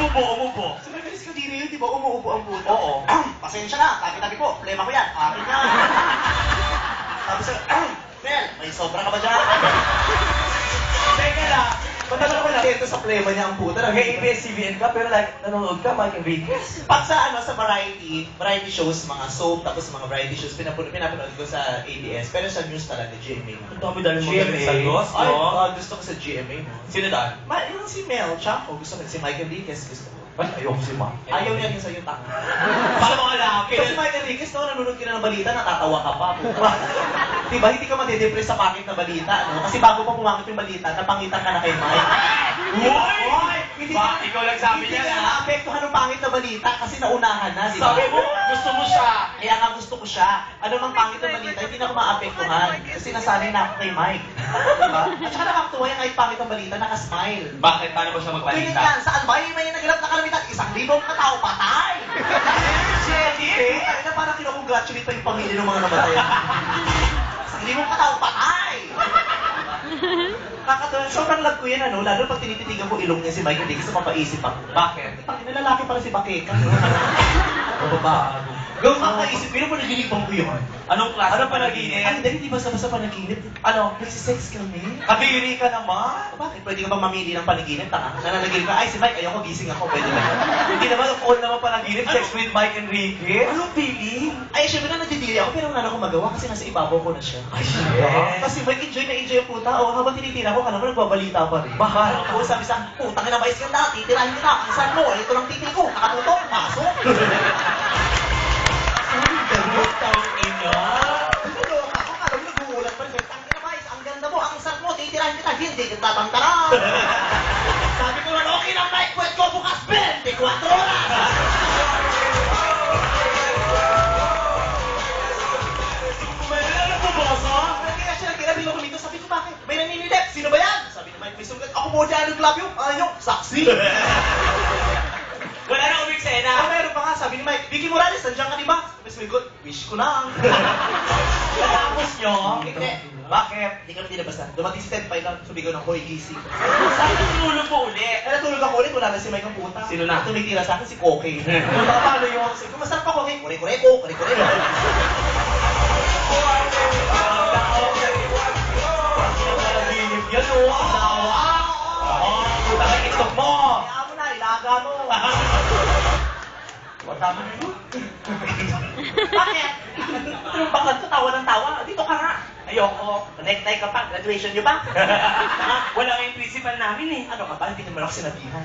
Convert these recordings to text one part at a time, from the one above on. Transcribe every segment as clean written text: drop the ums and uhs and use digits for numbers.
Umubo. Sa Mercedes Kadiri yun, di ba? Umuubo ang puta. Oo. Pasensya na, tabi-tabi po. Problema ko yan. Akin yan. Sabi sir, Mel, may sobra ka ba dyan? Teka lang. Ba't naman ako nagkento sa plema niya ang puta? Nag-ABS-CBN ka, pero like, nanonood ka, Mike Enriquez. Pag sa variety shows, mga soap, tapos mga variety shows, pinapanood ko sa ABS. Pero sa news talaga, GMA. Ang dami dahil mo GMA. sagos, Ay, no? gusto ko sa GMA, no? Sino dahil? Yung si Mel Chaco, gusto ko. Si Mike Enriquez, gusto ko. Ay, ayoko si Ma. Ayaw niya din sa'yo, tanga. Para mga lalaki. Kasi Mike Enriquez, no, nanonood ka na ng balita, natatawa ka pa. Diba, hindi ka madidepress sa pakit na balita, no? Kasi bago pa pumangit yung balita, napangitan ka na kay Mike. Uy! Hindi Ba, ikaw lang sabi hindi niya, ka ha? naapektuhan ng pangit na balita kasi naunahan na, di ba? Sabi mo, gusto mo siya. Kaya nga gusto ko siya. Ano mang pangit na balita, hindi na ako maapektuhan. Kasi nasanay na ako kay Mike. Diba? At saka nakakatuwa yung kahit pangit ang balita, nakasmile. Bakit? Paano ba siya Ganyan magbalita? yan. Saan ba? May naganap na kalamitan. 1,000 katao patay. Shit! Kaya na parang kinakongratulate pa yung pamilya ng mga namatay. 1,000 katao patay. Kakatuwa. Sobrang lag ko yan, ano? Lalo pag tinititigan ko ilong niya si Mike, hindi ko mapaisip ako. Bakit? Pag lalaki pala si Bakeka. O baba. Gawin makaisip, pero panaginipang ko yun. Anong klase Ano ng panaginip? Ano, dahil di ba sa panaginip? Ano, nagsisex kami? Kabiri ka naman. Bakit? Pwede ka ba mamili ng panaginip? Taka, nananaginip ka, ay si Mike, ayoko, gising ako, pwede ba? Hindi naman, all naman panaginip. Sex with Mike Enriquez. Anong feeling? Ay, syempre na nadidili ako, pero wala na akong magawa kasi nasa ibabaw ko na siya. Ay, shit. Kasi Mike, enjoy na enjoy ang puta. O, habang tinitira ko, ka naman nagbabalita pa rin. Bakit? Oo, sabi sa akin, putang ina, mais ka na, titirahin kita. Ang saan mo, ito lang titil ko, nakatutok, pasok. Inyo? Naloko ako, alam mo, nagugulat pa rin. Ang ina, mais, ang ganda mo, ang saan mo, titirahin kita, hindi kita tantara. Sabi ko, okay lang, Mike, kwet ko bukas, 24 oras. Hindi nga siya nagkirabi ako dito. Sabi ko, bakit? May naninilip. Sino ba yan? Sabi ni Mike, may sugat. Ako mo dyan, nag-love you. Ano? Saksi. Wala na umig Ah, sena. meron pa nga. Sabi ni Mike, Vicky Morales, nandiyan ka di ba? Sabi ko, good. Wish ko lang. Natapos nyo? Hindi. Bakit? Hindi kami tinabasan. Dumating si Ted Pai lang. Sumigaw ng hoy, gising. Saan tulog mo uli? Kaya natulog ako ulit. Wala na si Mike ang puta. Sino na? Tumitira sa akin si Koke. Paano yun? Sabi ko, masarap ako. Kure-kure ko. Kure-kure ko. Panaginip yan, o. Asawa. Oo, puta ka itok mo. Kaya mo na, ilaga mo. Wala mo na yun. Bakit? Anong bakit ka tawa ng tawa? Dito ka nga. Ayoko. Necktie ka pa. Graduation niyo ba? Wala nga yung principal namin eh. Ano ka ba? Hindi naman ako sinabihan.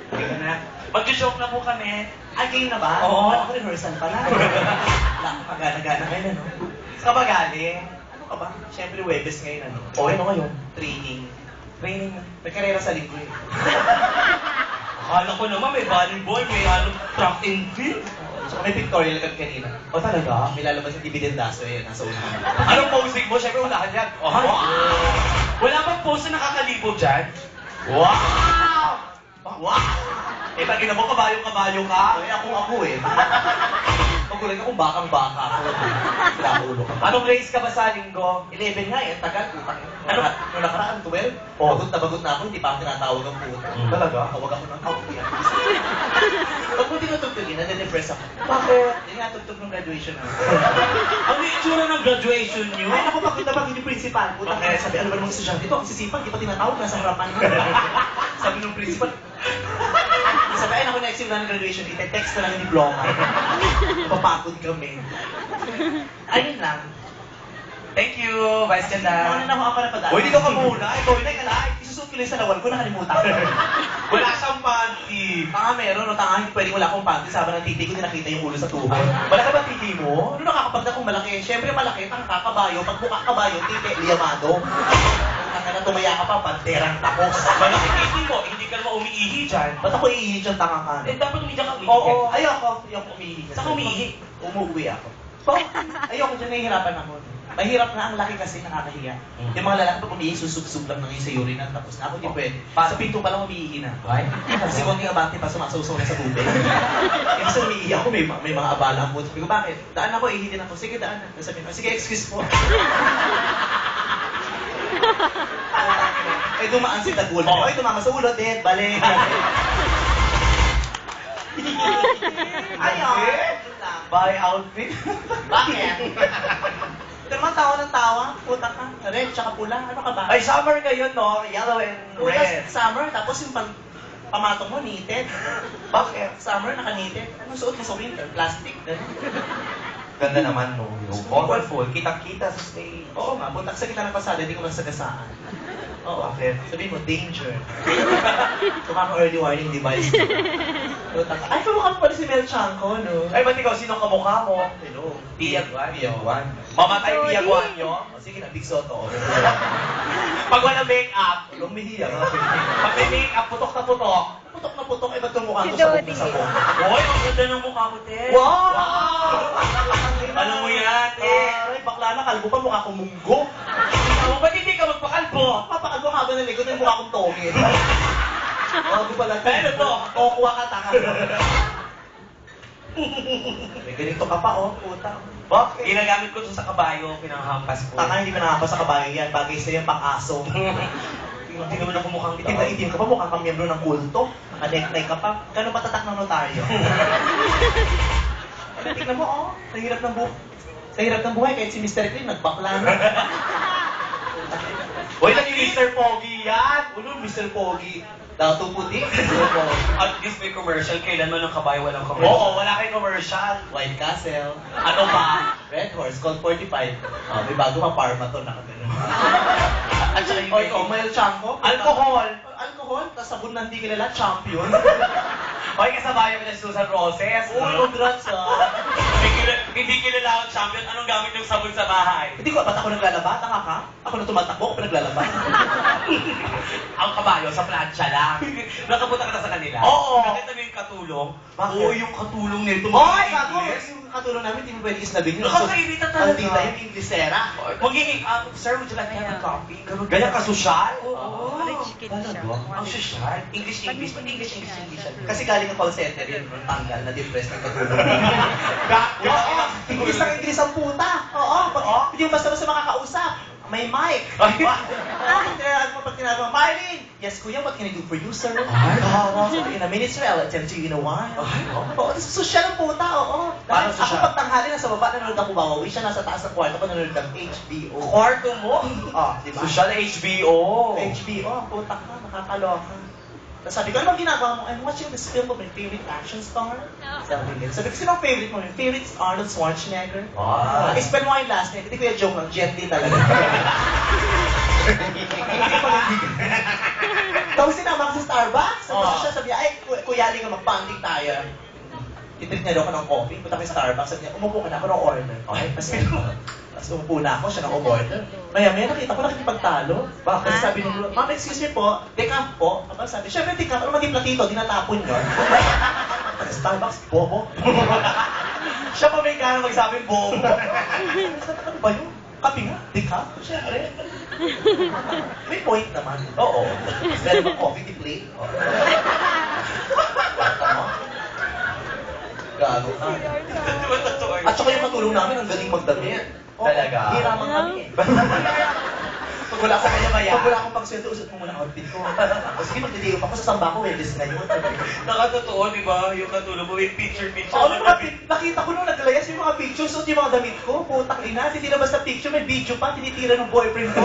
Hindi na. Mag-joke na po kami. Ay, game na ba? Oo. Ako rehearsal pala. Wala, pagana-gana ngayon, ano? Saan ka ba galing? Ano ka ba? Siyempre, Webes ngayon, ano? O, ano ngayon? Training. Training na. May karera sa linggo, eh. Akala ko naman may volleyball, may track and field. So, may pictorial kami kanina. O talaga? May lalabas yung dividendaso, eh. Nasa una. Anong posing mo? Siyempre wala ka dyan. Oh, wala bang pose na nakakalibog dyan? Wow! Wow! Eh, tagina mo, kabayo-kabayo ka. Ay, ako, eh. Magulat ako, bakang-baka ako. Pinaulo ka. Anong race ka ba sa linggo? 11 nga, eh. Ang tagal, putang. Ano? Nung nakaraan, 12. Oh. Bagot na ako, hindi pa ako tinatawag ang puta. Talaga? Tawag ako ng tawag. Pag mo tinutugtugin, nade-depress ako. Bakit? Hindi nga tugtog ng graduation na. Ano yung itsura ng graduation niyo? Ay, naku, pagod na pag hindi principal. Putang Okay. ina, sabi, ano ba namang estudyante? Ito, ang sisipag, di pa tinatawag, nasa harapan mo. Sabi ng principal. Sabi, ay, naku, next year na ng graduation, ite-text na lang yung diploma. Papagod kami. Ayun lang. Thank you, Vice Ganda. Ano na ako pa na padaan? Uy, dito ka muna. Ikaw Teka yun. lang, isusuot ko lang sa lawal ko, nakalimutan ko. Wala siyang panty. Tanga meron, no? Tanga, hindi pwedeng wala akong panty. Sabi ng titi ko, hindi nakita yung ulo sa tubo. Wala ka ba titi mo? Ano nakakapagda kung malaki? Siyempre malaki, tanga kakabayo. Pag mukha kabayo, titi, liyamado. Tanga na tumaya ka pa, banderang tapos. Malaki titi mo, hindi ka naman umiihi dyan. Ba't ako iihi dyan, tanga ka? Eh, dapat umiihi ka umiihi. Oo, ayoko umiihi. Saan ka umiihi? Umuwi ako. So, ayoko dyan, nahihirapan ako. Mahirap na ang laki kasi nakakahiya. Yung mga lalaki pag umiihi, susub-sub lang ng sa urine tapos na ako, di pwede. Sa pinto pa lang umiihi na. Why? Kasi konting abante pa sumasawsaw na sa tubig. Kasi umiihi ako, may mga abala mo. Sabi ko, bakit? Daan ako, ihitin ako. Sige, daan na. Sabi ko, sige, excuse po. Eh, dumaan si Tagul. Oo. Ay, tumama sa ulo, dead, balik. Ayun. Yun lang. By outfit. Bakit? Ito naman tawa ng tawa. Puta ka. Red, tsaka pula. Ano ka ba? Ay, summer ngayon, no? Yellow and red. Summer, tapos yung pamatong mo, knitted. Bakit? Summer, naka-knitted. Anong suot mo sa winter? Plastic. Ganun. Ganda naman, no? Colorful. Kitang-kita sa stage. Oo nga, puntak sa kita ng pasada, hindi ko masagasaan. Oo. Bakit? Sabihin mo, danger. Tumama early warning device. Putak. Ay, kamukha mo pala si Mel Chanco, no? Ay, ba't ikaw? Sinong kamukha mo? Hello. Tiyaguan. Tiyaguan. Mamatay Tiyaguan nyo? O, sige na, Big Soto. Pag wala make-up, Lumihiya. pag may make-up, putok na putok. Putok na putok, iba't yung mukha ko Si sa Dodi. bukong sabong. Hoy, ang ganda ng mukha mo, te. Wow! Alam mo yan, te. Ay, bakla na, kalbo pa, mukha kong munggo. Oh, ba't hindi ka magpakalbo? Papakalbo habang nalikot na yung mukha kong tongin. Bago pala. Ano to? O, kuha ka, taka. May ganito ka pa, oh, puta. Bakit? Ginagamit ko to sa kabayo, pinanghampas ko. Taka, hindi ka nakapa sa kabayo yan. Bagay sa'yo pang aso. Hindi naman ako mukhang Itim na itim ka pa, mukha kang miyembro ng kulto. Naka-necktie ka pa. Gano'n pa tatak ng notaryo? Tignan mo, oh. Sa hirap ng buhay. Sa hirap ng buhay, kahit si Mr. Clean, nagbakla na. Hoy, lang yung Mr. Pogi yan! Ulo, Mr. Pogi. Dato puti. Mr. Pogi. At least may commercial, kailan man ng kabayo walang commercial. Oo, wala kayong commercial. White Castle. Ano pa? Red Horse, Colt 45. May bago pa Parmaton na kagano. At saka yung O ikaw, Mel Chanco. alcohol. Alcohol, tas sabon na hindi kilala, champion. Hoy, kasabayan ko na si Susan Roses. Uy, congrats ah. Hindi kilala ang champion. Anong gamit yung sabon sa bahay? Hindi ko, ba't ako naglalaba? Tanga ka? Ako na tumatakbo, ako naglalaba. Ang kabayo sa plancha lang. Nakapunta ka na sa kanila? Oo. Nakita mo yung katulong? Bakit? Oo, yung katulong nito. Oy, bago! Yung katulong namin, hindi mo pwede isnabing yun. Nakakairita talaga. Maldita yung Inglesera. Magiging, sir, would you like to have a coffee? Ganyan ka sosyal? Oo. Rich kid siya. Ang sosyal? English. Kasi galing ang call center yun, tanggal na depressed ng katulong. Oo, Ingles ng Ingles ang puta. Oo, hindi mo basta-basta makakausap. May mic. Pag tinawag mo, Marlene! Yes, kuya, what can I do for you, sir? In a minute, sir, I'll attend to you in a while. Oo, social ang puta, oo. Paano Ako social? pag tanghali, nasa baba, nanonood ako bawawi. Siya nasa taas ng kwarto ko, nanonood ng HBO. Kwarto mo? Di ba? Sosyal HBO. HBO, puta ka, nakakaloka. Tapos sabi ko, ano bang ginagawa mo? I'm watching this film of my favorite action star. Sabi ko, sino ang favorite mo? Yung favorite is Arnold Schwarzenegger. Ah. I-spend mo yung last name. Hindi ko yung joke lang, Jet Li talaga. Hindi pa nagbigan. Tapos sinama ko sa Starbucks. Tapos siya sabi niya, ay, Kuya Ali nga mag-bonding tayo. Itreat niya daw ako ng coffee. Punta ko yung Starbucks. Sabi niya, umupo ka na ako ng order. Okay, tapos umupo na ako, siya nang umorder. Maya-maya nakita ko nakikipagtalo. Kasi sabi nung, Ma'am, excuse me po, decaf po. Aba, sabi, syempre decaf, ano maging platito, dinatapon yun. Starbucks, bobo. Siya pa may gana magsabing bobo. Ano ba yun? Kape nga, decaf. Syempre. May point naman. Oo. Meron ba coffee di plate? Tama. Gago ka. Di ba totoo yun? At saka yung katulong namin, ang galing magdamit. Talaga? Hiraman kami eh. Pag wala akong pag wala akong pagsweldo, usot mo muna ang outfit ko. O sige, magdidiyo pa ako sa samba ko, Wednesday ngayon. Nakatotoo, di ba? Yung katulong mo, yung picture. Oo, nakita ko nung naglayas yung mga pictures, suot yung mga damit ko. Putang ina, hindi na basta picture, may video pa, tinitira ng boyfriend ko.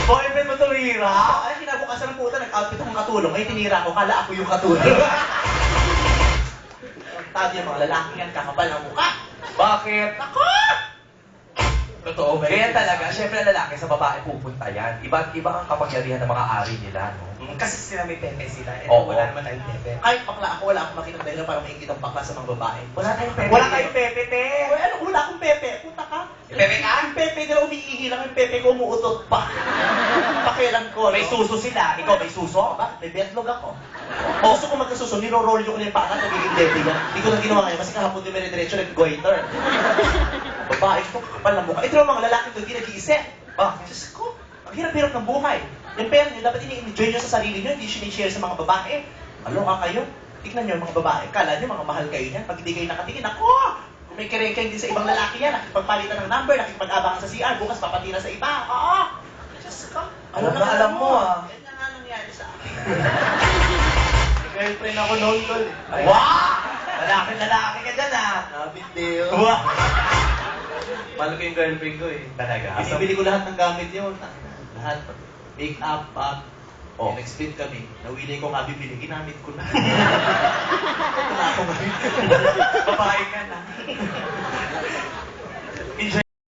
Boyfriend mo tumira? Ay, kinabukasan ng puta, nag-outfit akong katulong. Ay, tinira ko, kala ako yung katulong. Tabi yung mga lalaki yan, kakapal ang mukha. Bakit? Ako! Totoo ba? Ganyan talaga. Siyempre, lalaki sa babae pupunta yan. Iba ang kapangyarihan ng mga ari nila, no? Kasi sila may pepe sila. Oo. Wala naman tayong pepe. Kahit bakla ako, wala akong makita dahil para maingit ang bakla sa mga babae. Wala tayong pepe. Wala kayong pepe, te! Uy, ano, wala akong pepe. Puta ka. Pepe ka? Yung pepe nila umiihi lang, yung pepe ko umuutot pa. Pakialam ko, May suso sila. Ikaw may suso? Ba? May betlog ako. O, gusto ko magkasuso, niro-roll ko na yung paka, nagiging dede yan. Hindi ko lang ginawa ngayon kasi kahapon yung dire-diretso nag-goiter. Babae ko, kapal ng mukha. Ito ang mga lalaki doon, di nag-iisip. Bakit? Diyos ko, ang hirap-hirap ng buhay. Yung pera nyo, dapat ini-enjoy nyo sa sarili nyo, hindi sinishare sa mga babae. Aloka kayo. Tignan nyo mga babae, kala nyo mga mahal kayo niyan. Pag hindi kayo nakatingin, ako! may kerengkeng din sa ibang lalaki yan. Nakipagpalitan ng number, nakipag-abangan sa CR, bukas papatina sa iba. Oo! Diyos ko. Alam na alam mo, ah. Ganyan nga nangyari sa akin. Girlfriend ako noon, tol. Wow! Lalaki ka dyan, ah. Nabit deal. Wow! Mahal ko yung girlfriend ko eh. Talaga? Binibili ko lahat ng gamit yun. Lahat. Make-up, bag. Oh. Nag-split kami. Nawili ko nga bibili. Ginamit ko na. Wala ako ngayon. Babae ka na.